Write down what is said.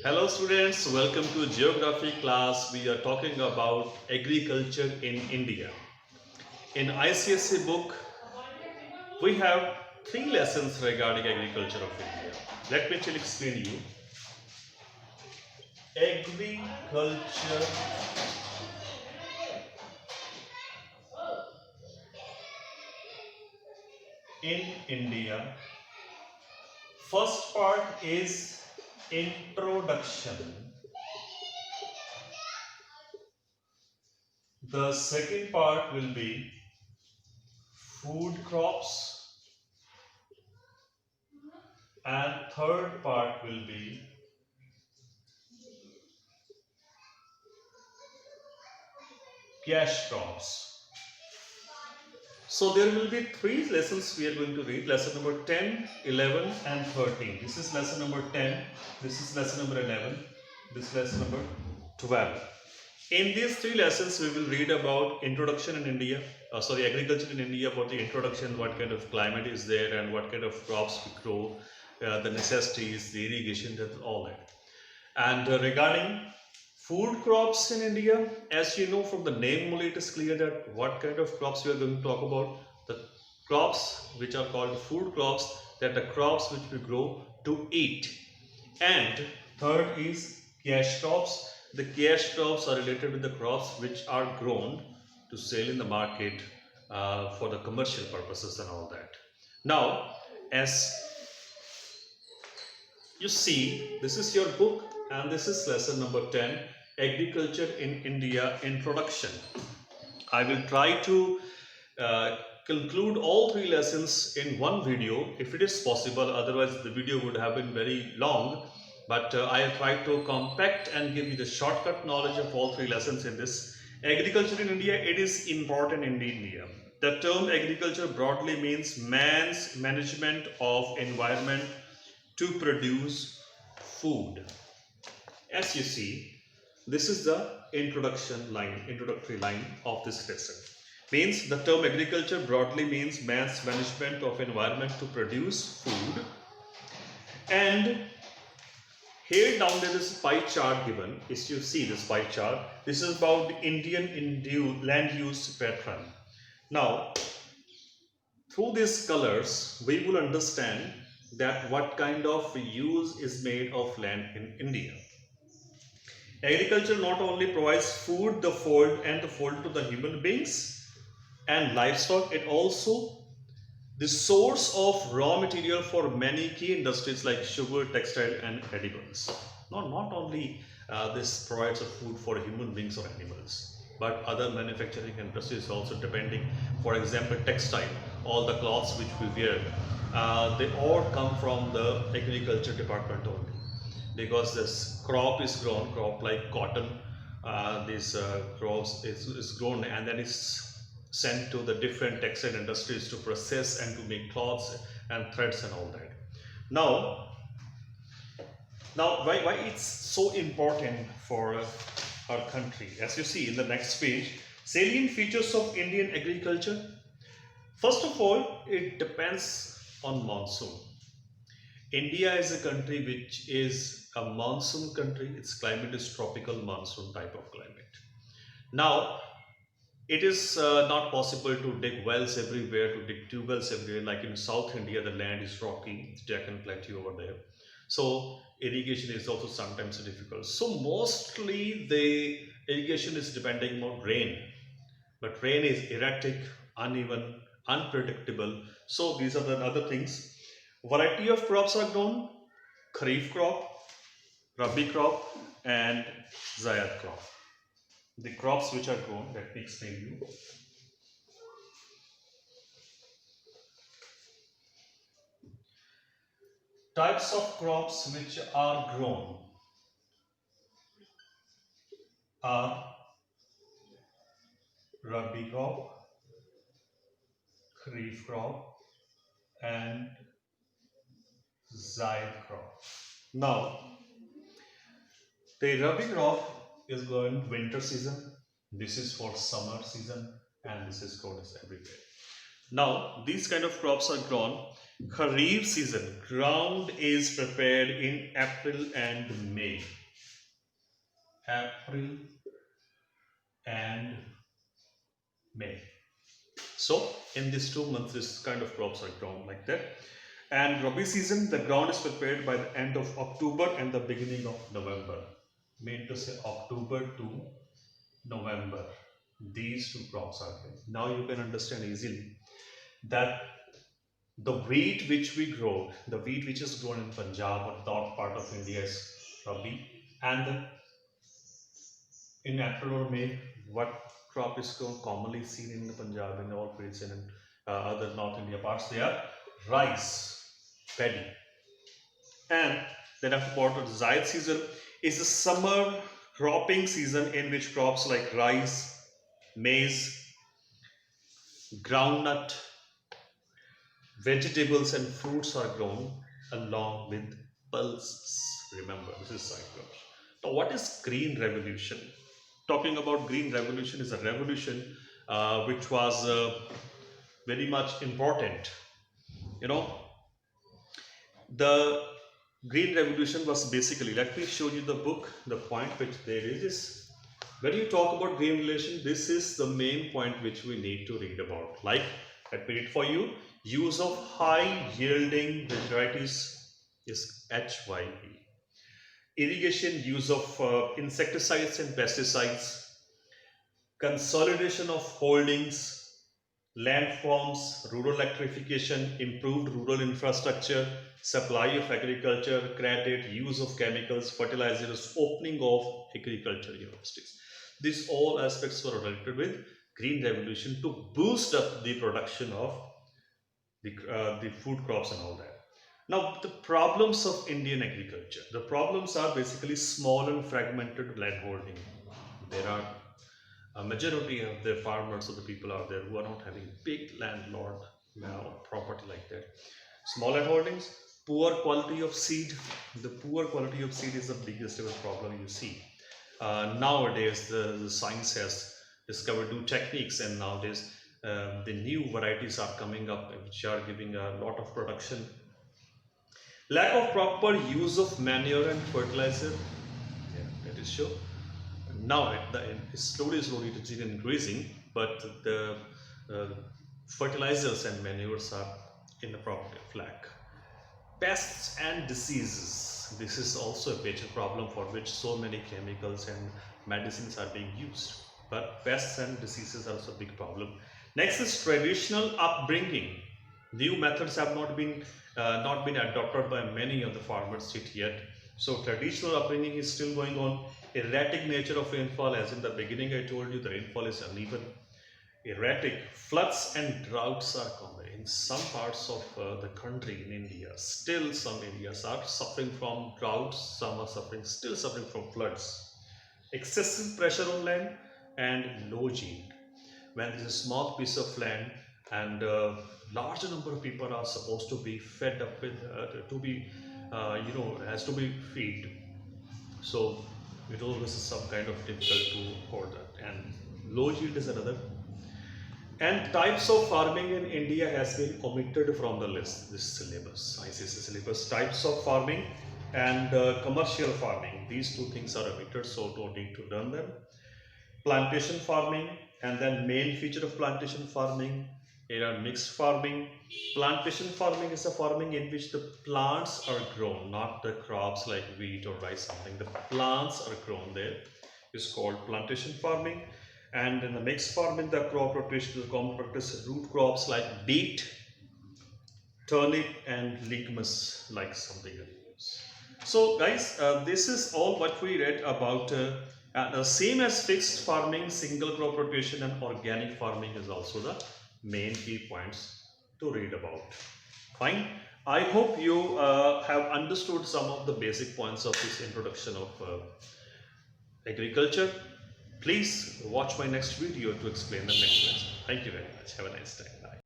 Hello students, welcome to Geography class. We are talking about agriculture in India. In ICSE book, we have three lessons regarding agriculture of India. Let me explain you. Agriculture in India. First part is introduction. The second part will be food crops, and third part will be cash crops. So there will be three lessons we are going to read. Lesson number 10, 11 and 13. This is lesson number 10. This is lesson number 11. This is lesson number 12. In these three lessons we will read about introduction in India, agriculture in India, about the introduction, what kind of climate is there and what kind of crops we grow, the necessities, the irrigation, all that. And regarding food crops in India, as you know from the name only, it is clear that what kind of crops we are going to talk about. The crops which are called food crops, that the crops which we grow to eat. And third is cash crops. The cash crops are related with the crops which are grown to sell in the market for the commercial purposes and all that. Now, as you see, this is your book and this is lesson number 10, Agriculture in India Introduction. I will try to conclude all three lessons in one video if it is possible, otherwise the video would have been very long, but I have tried to compact and give you the shortcut knowledge of all three lessons in this. Agriculture in India, it is important in India. The term agriculture broadly means man's management of environment to produce food. As you see, this is the introductory line of this lesson. Means the term agriculture broadly means man's management of environment to produce food. And here down there is a pie chart given. As you see this pie chart, this is about the Indian land use pattern. Now, through these colors, we will understand that what kind of use is made of land in India. Agriculture not only provides food, the fold to the human beings and livestock, it also the source of raw material for many key industries like sugar, textile and edibles. Not only this provides a food for human beings or animals, but other manufacturing industries also depending. For example, textile, all the cloths which we wear, they all come from the agriculture department only. Because this crop is grown, crop like cotton, this crops is grown and then it's sent to the different textile industries to process and to make cloths and threads and all that. Now why it's so important for our country? As you see in the next page, salient features of Indian agriculture. First of all, it depends on monsoon. India is a country which is a monsoon country. Its climate is tropical monsoon type of climate. Now, it is not possible to dig wells everywhere, to dig tube wells everywhere. Like in South India, the land is rocky, Deccan Plateau over there. So irrigation is also sometimes difficult. So mostly the irrigation is depending on rain. But rain is erratic, uneven, unpredictable. So these are the other things. Variety of crops are grown: Kharif crop, Rabi crop and Zaid crop. The crops which are grown, let me explain you. Types of crops which are grown are Rabi crop, Kharif crop and Zaid crop. Now, the Rabi crop is going winter season. This is for summer season and this is grown as everywhere. Now, these kind of crops are grown. Kharif season, ground is prepared in April and May. April and May. So, in these 2 months, this kind of crops are grown like that. And Rabi season, the ground is prepared by the end of October and the beginning of November. Mean to say October to November. These two crops are grown. Now you can understand easily that the wheat which we grow, the wheat which is grown in Punjab or north part of India is Rabi, and in April or May, what crop is commonly seen in the Punjab and all fields and other North India parts? They are rice, paddy, and then after quarter Zaid season is the summer cropping season in which crops like rice, maize, groundnut, vegetables and fruits are grown along with pulses. Remember, this is cyclops. Now, what is green revolution? Talking about green revolution is a revolution which was very much important. You know, the green revolution was basically, let me show you the book. The point which there is when you talk about green revolution, this is the main point which we need to read about. Like, let me read for you. Use of high yielding varieties is HYE. Irrigation, use of insecticides and pesticides, consolidation of holdings, landforms, rural electrification, improved rural infrastructure, supply of agriculture, credit, use of chemicals, fertilizers, opening of agriculture universities. These all aspects were related with green revolution to boost up the production of the food crops and all that. Now, the problems of Indian agriculture. The problems are basically small and fragmented land holding. There are a majority of the farmers or the people out there who are not having big landlord property like that. Small land holdings, poor quality of seed. The poor quality of seed is the biggest ever problem you see. Nowadays, the science has discovered new techniques, and nowadays the new varieties are coming up which are giving a lot of production. Lack of proper use of manure and fertilizer, yeah, that is sure. Now slowly it is increasing, but the fertilizers and manures are in a proper lack. Pests and diseases, this is also a major problem for which so many chemicals and medicines are being used, but pests and diseases are also a big problem. Next is traditional upbringing. New methods have not been adopted by many of the farmers yet. So traditional upbringing is still going on. Erratic nature of rainfall, as in the beginning I told you, the rainfall is uneven. Erratic floods and droughts are common in some parts of the country in India. Still, some areas are suffering from droughts. Some are still suffering from floods. Excessive pressure on land and low yield. When there is a small piece of land and larger number of people are supposed to be fed up with has to be fed, so it always is some kind of difficult to hold that, and low yield is another. And types of farming in India has been omitted from the list, this syllabus, ICC syllabus. Types of farming and commercial farming, these two things are omitted, so don't need to learn them. Plantation farming, and then main feature of plantation farming, there are mixed farming. Plantation farming is a farming in which the plants are grown, not the crops like wheat or rice, something. The plants are grown there, is called plantation farming. And in the mixed farming, the crop rotation is common practice, root crops like beet, turnip, and legumes like something else. So guys, this is all what we read about same as fixed farming, single crop rotation, and organic farming is also the main key points to read about. Fine. I hope you have understood some of the basic points of this introduction of agriculture. Please watch my next video to explain the next lesson. Thank you very much. Have a nice day. Bye.